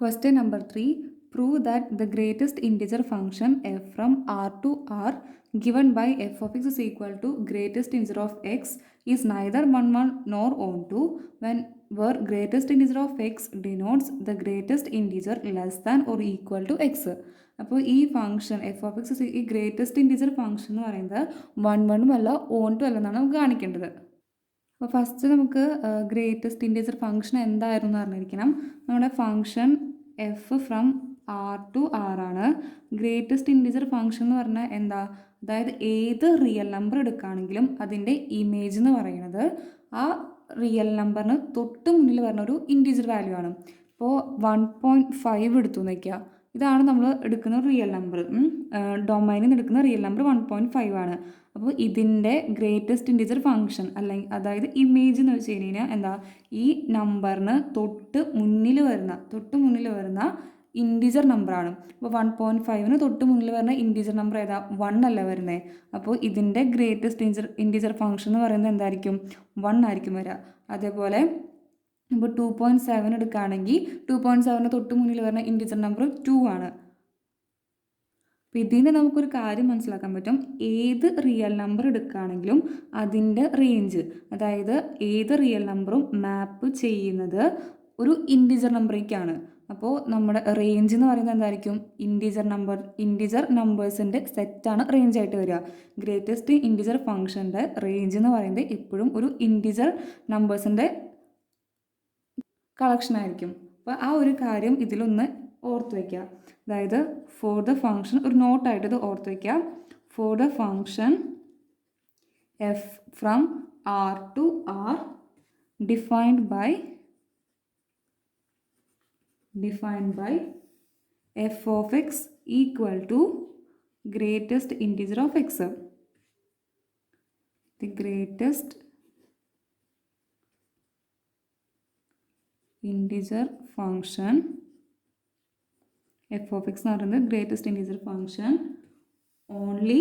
Question number 3. Prove that the greatest integer function f from r to r given by f of x is equal to greatest integer of x is neither 1 1 nor onto when where greatest integer of x denotes the greatest integer less than or equal to x. അപ്പോൾ ഈ function F of X ഈ greatest integer function എന്ന് പറയുന്നത് 1 1 അല്ല onto അല്ല എന്നാണ് നമുക്ക് കാണിക്കേണ്ടത്. അപ്പോൾ ഫസ്റ്റ് നമുക്ക് ഗ്രേറ്റസ്റ്റ് ഇൻറ്റീജർ ഫംഗ്ഷൻ എന്തായിരുന്നു എന്ന് അറിഞ്ഞിരിക്കണം. നമ്മുടെ function F from R to R ആണ്. ഗ്രേറ്റസ്റ്റ് ഇൻറ്റീജർ ഫംഗ്ഷൻ എന്ന് പറഞ്ഞാൽ എന്താ, അതായത് ഏത് റിയൽ നമ്പർ എടുക്കുകയാണെങ്കിലും അതിൻ്റെ ഇമേജ് എന്ന് പറയുന്നത് ആ റിയൽ നമ്പറിന് തൊട്ട് മുന്നിൽ വരുന്ന ഒരു ഇൻറ്റീജർ വാല്യൂ ആണ്. ഇപ്പോൾ 1.5 എടുത്തു വയ്ക്കുക, ഇതാണ് നമ്മൾ എടുക്കുന്ന റിയൽ നമ്പർ. ഡൊമൈനിൽ നിന്ന് എടുക്കുന്ന റിയൽ നമ്പർ 1.5 ആണ്. അപ്പോൾ ഇതിൻ്റെ ഗ്രേറ്റസ്റ്റ് ഇൻറ്റീജർ ഫംഗ്ഷൻ അല്ലെങ്കിൽ അതായത് ഇമേജ് എന്ന് വെച്ച് കഴിഞ്ഞാൽ എന്താ, ഈ നമ്പറിന് തൊട്ട് മുന്നിൽ വരുന്ന ഇൻറ്റീജർ നമ്പറാണ്. അപ്പോൾ 1.5ന് തൊട്ട് മുന്നിൽ വരുന്ന ഇൻറ്റീജർ നമ്പർ ഏതാ, 1 അല്ല വരുന്നത്. അപ്പോൾ ഇതിൻ്റെ ഗ്രേറ്റസ്റ്റ് ഇൻറ്റീജർ ഫംഗ്ഷൻ എന്ന് പറയുന്നത് എന്തായിരിക്കും, 1 ആയിരിക്കും വരിക. അതേപോലെ ഇപ്പോൾ 2.7 എടുക്കുകയാണെങ്കിൽ 2.7ന് തൊട്ട് മുന്നിൽ വരുന്ന ഇൻറ്റീജർ നമ്പർ 2 ആണ്. അപ്പോൾ ഇതിൽ നിന്ന് നമുക്കൊരു കാര്യം മനസ്സിലാക്കാൻ പറ്റും, ഏത് റിയൽ നമ്പർ എടുക്കുകയാണെങ്കിലും അതിൻ്റെ റേഞ്ച്, അതായത് ഏത് റിയൽ നമ്പറും മാപ്പ് ചെയ്യുന്നത് ഒരു ഇൻറ്റീജർ നമ്പറേക്കാണ്. അപ്പോൾ നമ്മുടെ റേഞ്ച് എന്ന് പറയുന്നത് എന്തായിരിക്കും, ഇൻറ്റീജർ നമ്പേഴ്സിൻ്റെ സെറ്റാണ് റേഞ്ച് ആയിട്ട് വരിക. ഗ്രേറ്റസ്റ്റ് ഇൻറ്റീജർ ഫംഗ്ഷൻ്റെ റേഞ്ച് എന്ന് പറയുന്നത് എപ്പോഴും ഒരു ഇൻറ്റീജർ നമ്പേഴ്സിൻ്റെ കളക്ഷൻ ആയിരിക്കും. അപ്പോൾ ആ ഒരു കാര്യം ഇതിലൊന്ന് ഓർത്ത് വയ്ക്കുക. അതായത് ഫോർ ദ ഫംഗ്ഷൻ, ഒരു നോട്ടായിട്ട് ഇത് ഓർത്ത് വയ്ക്കുക. For the function F from R to R defined by F of X equal to greatest integer of X. The greatest integer function F of X എന്ന് പറയുന്നത് greatest integer function only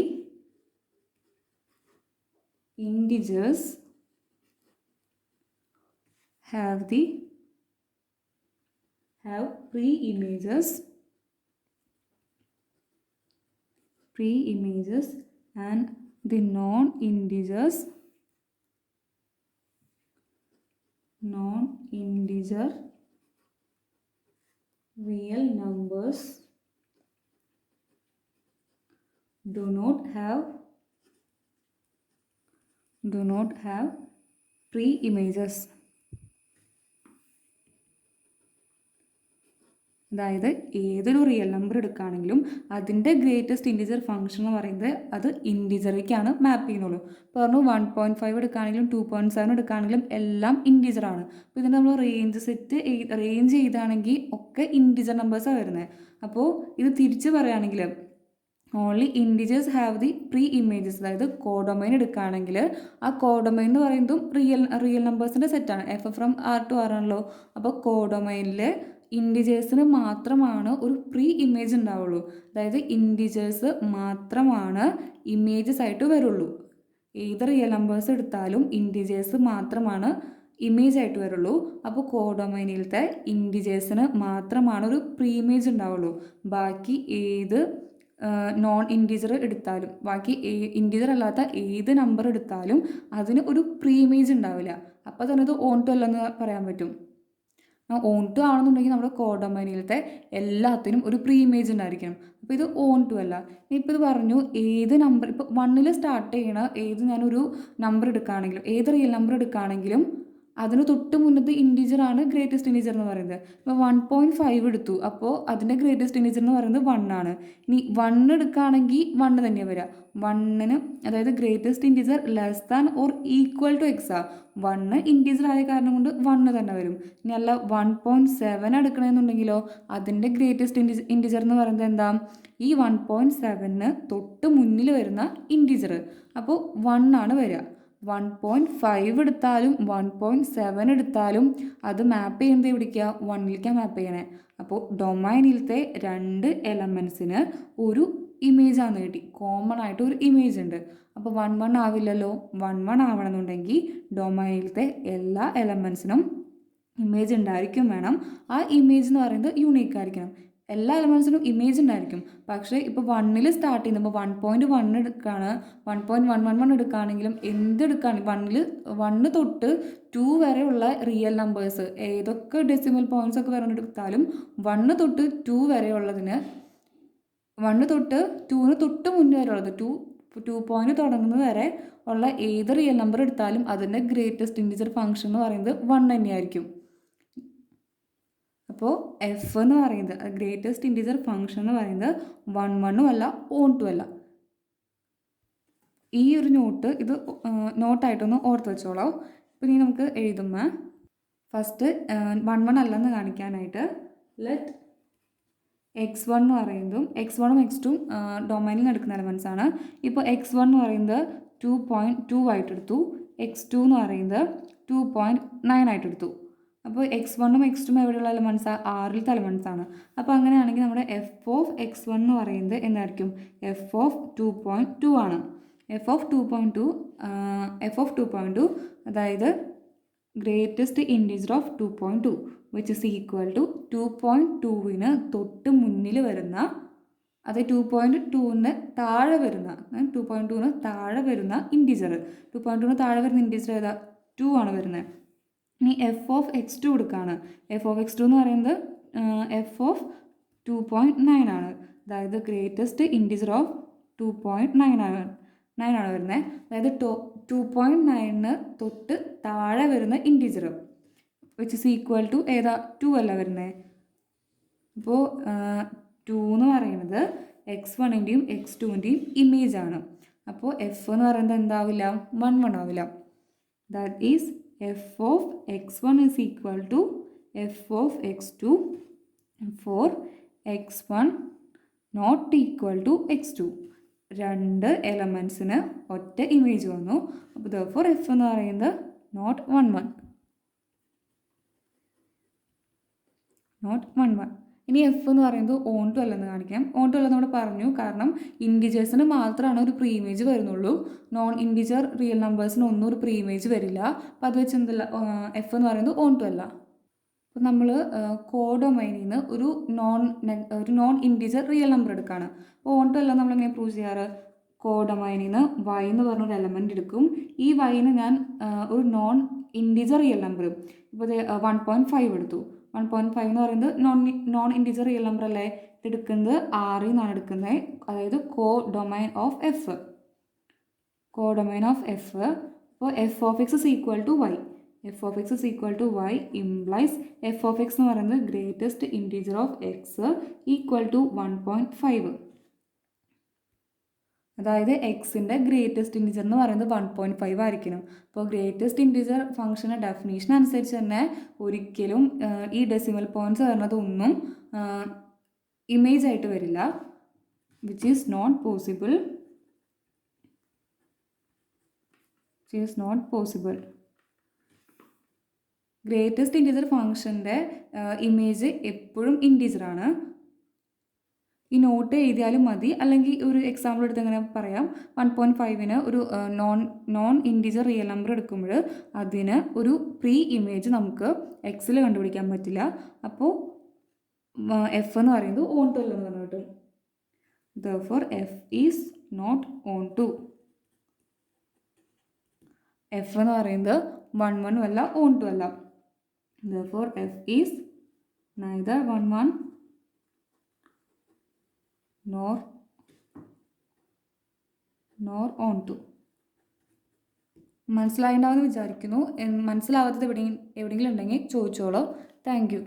integers have pre-images and the non-integer real numbers do not have pre-images. അതായത് ഏതൊരു real number എടുക്കുകയാണെങ്കിലും അതിൻ്റെ greatest integer function എന്ന് പറയുന്നത് അത് ഇൻറ്റീജറിലേക്കാണ് മാപ്പ് ചെയ്യുന്നുള്ളൂ. ഇപ്പോൾ പറഞ്ഞു 1.5 എടുക്കുകയാണെങ്കിലും 2.7 എടുക്കുകയാണെങ്കിലും എല്ലാം ഇൻറ്റീജറാണ്. അപ്പോൾ ഇതിൻ്റെ നമ്മൾ റേഞ്ച് ചെയ്താണെങ്കിൽ ഒക്കെ ഇൻറ്റീജർ നമ്പേഴ്സാണ് വരുന്നത്. അപ്പോൾ ഇത് തിരിച്ച് പറയുകയാണെങ്കിൽ only integers have the pre images, അതായത് കോഡൊമൈൻ എടുക്കുകയാണെങ്കിൽ ആ കോഡൊമൈൻ എന്ന് പറയുന്നതും റിയൽ നമ്പേഴ്സിൻ്റെ സെറ്റാണ്. F from R to R ആണല്ലോ. അപ്പോൾ കോഡൊമൈനിൽ ഇൻറ്റീജേഴ്സിന് മാത്രമാണ് ഒരു പ്രീ ഇമേജ് ഉണ്ടാവുള്ളൂ. അതായത് ഇൻറ്റീജേഴ്സ് മാത്രമാണ് ഇമേജസ് ആയിട്ട് വരുള്ളൂ. ഏത് റിയൽ നമ്പേഴ്സ് എടുത്താലും ഇൻറ്റീജേഴ്സ് മാത്രമാണ് ഇമേജ് ആയിട്ട് വരുള്ളൂ. അപ്പോൾ കോഡൊമൈനിലത്തെ ഇൻറ്റീജേഴ്സിന് മാത്രമാണ് ഒരു പ്രീ ഇമേജ് ഉണ്ടാവുള്ളൂ. ബാക്കി ഏത് നോൺ ഇൻറ്റീജർ എടുത്താലും, ബാക്കി ഇൻറ്റീജർ അല്ലാത്ത ഏത് നമ്പർ എടുത്താലും അതിന് ഒരു പ്രീ ഇമേജ് ഉണ്ടാവില്ല. അപ്പോൾ തന്നെ അത് ഓൺ ടു അല്ലെന്ന് പറയാൻ പറ്റും. ഓൺ ടു ആണെന്നുണ്ടെങ്കിൽ നമ്മുടെ കോഡൊമൈനിലത്തെ എല്ലാത്തിനും ഒരു പ്രീ ഇമേജ് ഉണ്ടായിരിക്കണം. അപ്പോൾ ഇത് ഓൺ ടു അല്ല. ഇപ്പോൾ ഇത് പറഞ്ഞു ഏത് നമ്പർ, ഇപ്പോൾ 1ൽ സ്റ്റാർട്ട് ചെയ്യണ ഞാനൊരു നമ്പർ എടുക്കുകയാണെങ്കിലും ഏത് റിയൽ നമ്പർ എടുക്കുകയാണെങ്കിലും അതിന് തൊട്ട് മുന്നത്തെ ഇൻറ്റീജറാണ് ഗ്രേറ്റസ്റ്റ് ഇൻറ്റീജർ എന്ന് പറയുന്നത്. ഇപ്പോൾ 1.5 എടുത്തു, അപ്പോൾ അതിൻ്റെ ഗ്രേറ്റസ്റ്റ് ഇൻറ്റീജർ എന്ന് പറയുന്നത് 1 ആണ്. ഇനി 1 എടുക്കുകയാണെങ്കിൽ 1 തന്നെയാണ് വരിക. 1ന് അതായത് greatest integer less than or equal to എക്സാ. 1 ഇൻറ്റീജർ ആയ കാരണം കൊണ്ട് 1 തന്നെ വരും. ഇനി അല്ല 1.7 എടുക്കണമെന്നുണ്ടെങ്കിലോ അതിൻ്റെ ഗ്രേറ്റസ്റ്റ് ഇൻറ്റീജർ എന്ന് പറയുന്നത് എന്താ, ഈ 1.7ന് തൊട്ട് മുന്നിൽ വരുന്ന ഇൻറ്റീജർ. അപ്പോൾ 1 ആണ് വരിക. 1.5 എടുത്താലും 1.7 എടുത്താലും അത് മാപ്പ് ചെയ്യുന്നത് എവിടേക്കാ, 1ലേക്കാണ് മാപ്പ് ചെയ്യണേ. അപ്പോൾ ഡൊമൈനിലത്തെ 2 എലമെൻസിന് ഒരു ഇമേജാണ് കിട്ടി, കോമൺ ആയിട്ട് ഒരു ഇമേജ് ഉണ്ട്. അപ്പോൾ 1 1 ആവില്ലല്ലോ. 1 1 ആവണമെന്നുണ്ടെങ്കിൽ ഡൊമൈനിലത്തെ എല്ലാ എലമെൻസിനും ഇമേജ് ഉണ്ടായിരിക്കും വേണം. ആ ഇമേജ് എന്ന് പറയുന്നത് യൂണീക്ക് ആയിരിക്കണം. എല്ലാ എലമെൻസിനും ഇമേജ് ഉണ്ടായിരിക്കും. പക്ഷേ ഇപ്പോൾ 1ൽ സ്റ്റാർട്ട് ചെയ്യുന്നത്, ഇപ്പോൾ 1.1 എടുക്കുകയാണ്, 1.111 എടുക്കുകയാണെങ്കിലും എന്തെടുക്കുകയാണെങ്കിൽ 1 തൊട്ട് 2 വരെയുള്ള റിയൽ നമ്പേഴ്സ് ഏതൊക്കെ ഡെസിമൽ പോയിൻറ്റ്സ് ഒക്കെ വരെടുത്താലും 1 തൊട്ട് 2 വരെയുള്ളതിന് 1 തൊട്ട് 2ന് തൊട്ട് മുന്നേ വരെയുള്ളത് 2 പോയിന്റ് തുടങ്ങുന്നത് വരെ ഉള്ള ഏത് റിയൽ നമ്പർ എടുത്താലും അതിൻ്റെ ഗ്രേറ്റസ്റ്റ് ഇൻറ്റിജർ ഫംഗ്ഷൻ എന്ന് പറയുന്നത് 1 തന്നെയായിരിക്കും. അപ്പോൾ എഫ് എന്ന് പറയുന്നത് ഗ്രേറ്റസ്റ്റ് ഇൻറ്റിജർ ഫംഗ്ഷൻ എന്ന് പറയുന്നത് 1 അല്ല 2 അല്ല. ഈ ഒരു നോട്ട് ഇത് നോട്ടായിട്ടൊന്ന് ഓർത്ത് വെച്ചോളാം. ഇപ്പം ഇനി നമുക്ക് എഴുതുമ്പോൾ ഫസ്റ്റ് 1 അല്ലെന്ന് കാണിക്കാനായിട്ട് ലെറ്റ് x1 എന്ന് പറയുന്നതും x1ഉം x2ഉം ഡൊമൈനിൽ നടക്കുന്ന എലമെൻറ്റ്സ് ആണ്. ഇപ്പോൾ x1 എന്ന് പറയുന്നത് 2.2 ആയിട്ടെടുത്തു, x2 എന്ന് പറയുന്നത് 2.9 ആയിട്ടെടുത്തു. അപ്പോൾ x1ഉം x2ഉം എവിടെയുള്ള എലമെൻറ്റ്സാണ്? ആറിലത്തെ എലമെൻറ്റ്സ് ആണ്. അപ്പോൾ അങ്ങനെയാണെങ്കിൽ നമ്മുടെ എഫ് ഓഫ് x1 എന്ന് പറയുന്നത് എന്തായിരിക്കും? എഫ് ഓഫ് 2.2 ആണ്. എഫ് ഓഫ് 2.2 അതായത് greatest integer of 2.2 which is equal to 2.2ന് തൊട്ട് മുന്നിൽ വരുന്ന, അത് 2.2ന് താഴെ വരുന്ന 2.2ന് താഴെ വരുന്ന ഇൻറ്റിജർ. 2.2ന് താഴെ വരുന്ന ഇൻറ്റിജർ ഏതാ? 2 ആണ് വരുന്നത്. ഇനി എഫ് ഓഫ് x2 എടുക്കുകയാണ്. എഫ് ഓഫ് x2 എന്ന് പറയുന്നത് എഫ് ഓഫ് 2.9 ആണ്. അതായത് ഗ്രേറ്റസ്റ്റ് ഇൻറ്റിജർ ഓഫ് 2.9 ആണ് വരുന്നത്. അതായത് 2.9ന് തൊട്ട് താഴെ വരുന്ന integer which is equal to ഏതാ? 2 അല്ല വരുന്നത്. അപ്പോൾ 2 എന്ന് പറയുന്നത് x1ൻ്റെയും x2ൻ്റെയും ഇമേജ് ആണ്. അപ്പോൾ എഫ് എന്ന് പറയുന്നത് എന്താവില്ല? 1 ആവില്ല. That is F of x1 is equal to F of x2 for x1 not equal to x2. രണ്ട് എലമെൻറ്റ്സിന് ഒറ്റ ഇമേജ് വന്നു. അപ്പോൾ therefore എഫ് എന്ന് പറയുന്നത് not 1. ഇനി എഫ് എന്ന് പറയുന്നത് ഓൺ ടു അല്ലെന്ന് കാണിക്കാം. ഓൺ ടു അല്ലെന്ന് നമ്മൾ പറഞ്ഞു, കാരണം ഇൻറ്റിജേഴ്സിന് മാത്രമാണ് ഒരു പ്രീ ഇമേജ് വരുന്നുള്ളൂ. നോൺ ഇൻറ്റിജർ റിയൽ നമ്പേഴ്സിന് ഒന്നും ഒരു പ്രീ ഇമേജ് വരില്ല. അപ്പോൾ അത് വെച്ച് എന്തല്ല എഫ് എന്ന് പറയുന്നത് ഓൺ ടു അല്ല. അപ്പോൾ നമ്മൾ കോഡൊമൈനിൽ നിന്ന് ഒരു നോൺ ഇൻറ്റിജർ റിയൽ നമ്പർ എടുക്കുകയാണ്. അപ്പോൾ ഓൺ ടു അല്ല നമ്മൾ എങ്ങനെ പ്രൂവ് ചെയ്യാറ്? കോഡൊമൈനിൽ നിന്ന് വൈ എന്ന് പറഞ്ഞൊരു എലമെൻറ്റ് എടുക്കും. ഈ വൈന് ഞാൻ ഒരു നോൺ ഇൻറ്റിജർ റിയൽ നമ്പർ, ഇപ്പോൾ 1.5 എടുത്തു. 1.5 എന്ന് പറയുന്നത് നോൺ ഇൻറ്റിജർ റിയൽ നമ്പർ അല്ലേ? ഇതെടുക്കുന്നത് ആറിൽ നിന്നാണ് എടുക്കുന്നത്. അതായത് കോഡൊമൈൻ ഓഫ് എഫ്. അപ്പോൾ F of X is equal to Y. F of X is equal to Y implies F of X എന്ന് പറയുന്നത് greatest integer of X equal to 1.5. അതായത് എക്സിൻ്റെ ഗ്രേറ്റസ്റ്റ് ഇൻറ്റിജർ എന്ന് പറയുന്നത് 1.5 ആയിരിക്കണം. അപ്പോൾ ഗ്രേറ്റസ്റ്റ് ഇൻറ്റിജർ ഫംഗ്ഷൻ്റെ ഡെഫിനേഷൻ അനുസരിച്ച് തന്നെ ഒരിക്കലും ഈ ഡെസിമൽ പോയിൻറ്റ്സ് വരുന്നതൊന്നും ഇമേജ് ആയിട്ട് വരില്ല, which is not possible. Greatest integer ഫംഗ്ഷൻ്റെ ഇമേജ് എപ്പോഴും ഇൻറ്റിജറാണ്. ഈ നോട്ട് എഴുതിയാലും മതി, അല്ലെങ്കിൽ ഒരു എക്സാമ്പിൾ എടുത്ത് എങ്ങനെ പറയാം? 1.5ന് ഒരു നോൺ ഇൻറ്റിജർ റിയൽ നമ്പർ എടുക്കുമ്പോൾ അതിന് ഒരു പ്രീ ഇമേജ് നമുക്ക് എക്സിൽ കണ്ടുപിടിക്കാൻ പറ്റില്ല. അപ്പോൾ എഫ് എന്ന് പറയുന്നത് ഓൺ ടു അല്ലെന്ന് പറഞ്ഞു കിട്ടും. therefore F is not onto. F എന്ന് പറയുന്നത് 1 അല്ല, ഓൺ ടു അല്ല. therefore F is neither 1 nor on to. മനസ്സിലായിട്ടുണ്ടാവുമെന്ന് വിചാരിക്കുന്നു. മനസ്സിലാവാത്തത് എവിടെയെങ്കിലും ഉണ്ടെങ്കിൽ ചോദിച്ചോളൂ. Thank U.